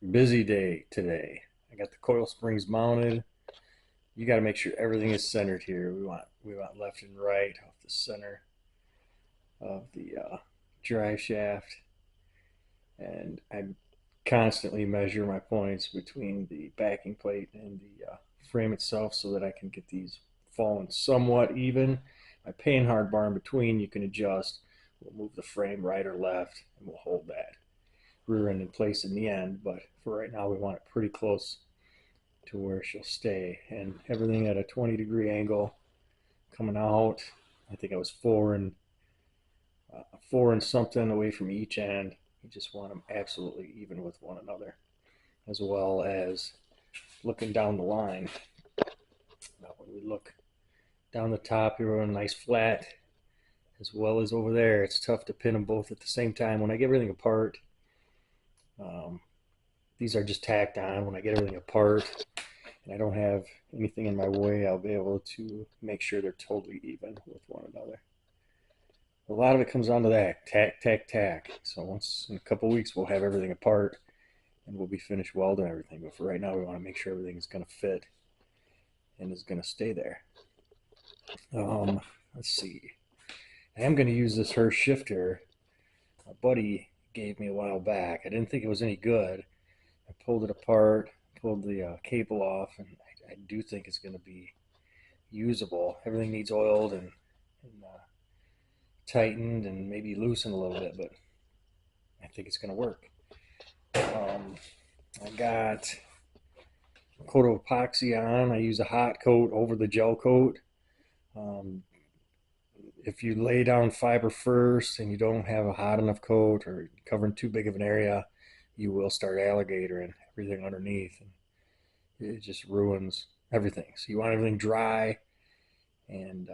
Busy day today. I got the coil springs mounted. You got to make sure everything is centered here. We want left and right off the center of the drive shaft, and I constantly measure my points between the backing plate and the frame itself so that I can get these falling somewhat even. By paying hard bar in between, you can adjust. We'll move the frame right or left, and we'll hold that rear end in place in the end. But for right now, we want it pretty close to where she'll stay, and everything at a 20-degree angle coming out. I think I was four and something away from each end. You just want them absolutely even with one another, as well as looking down the line. Now, when we look down the top, you're on a nice flat, as well as over there. It's tough to pin them both at the same time. When I get everything apart, um, these are just tacked on. When I get everything apart and I don't have anything in my way, I'll be able to make sure they're totally even with one another. A lot of it comes down to that tack, tack, tack. So once in a couple weeks, we'll have everything apart and we'll be finished welding everything. But for right now, we want to make sure everything is going to fit and is going to stay there. Let's see. I am going to use this Hurst shifter my buddy gave me a while back. I didn't think it was any good. I pulled it apart, pulled the cable off, and I do think it's going to be usable. Everything needs oiled and tightened and maybe loosened a little bit, but I think it's going to work. I got a coat of epoxy on. I use a hot coat over the gel coat. Um, if you lay down fiber first and you don't have a hot enough coat or covering too big of an area, you will start alligatoring everything underneath, and it just ruins everything. So you want everything dry and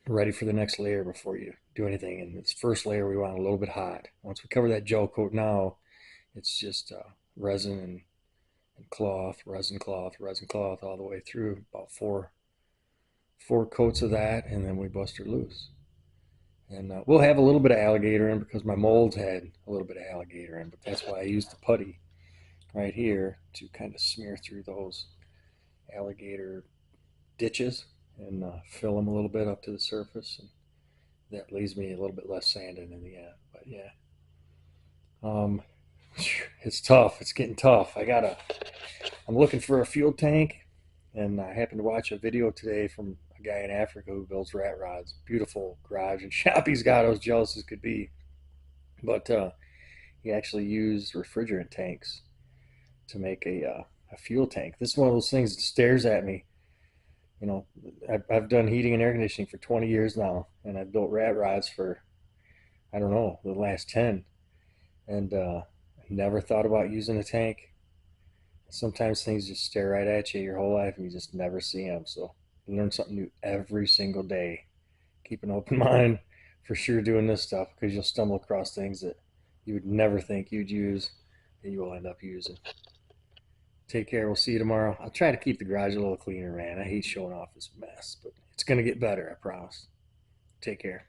ready for the next layer before you do anything. And this first layer we want a little bit hot. Once we cover that gel coat now, it's just resin and cloth, resin cloth, resin cloth all the way through, about four coats of that, and then we bust her loose. And we'll have a little bit of alligator in because my molds had a little bit of alligator in, but that's why I used the putty right here to kind of smear through those alligator ditches and fill them a little bit up to the surface, and that leaves me a little bit less sanded in the end. But yeah, um, it's tough. It's getting tough. I'm looking for a fuel tank, and I happened to watch a video today from a guy in Africa who builds rat rods. Beautiful garage and shop he's got. I was jealous as could be, but he actually used refrigerant tanks to make a fuel tank. This is one of those things that stares at me. You know, I've done heating and air conditioning for 20 years now, and I've built rat rods for, I don't know, the last 10. And I never thought about using a tank. Sometimes things just stare right at you your whole life and you just never see them. So you learn something new every single day. Keep an open mind for sure doing this stuff, because you'll stumble across things that you would never think you'd use and you will end up using. Take care. We'll see you tomorrow. I'll try to keep the garage a little cleaner, man. I hate showing off this mess, but it's going to get better, I promise. Take care.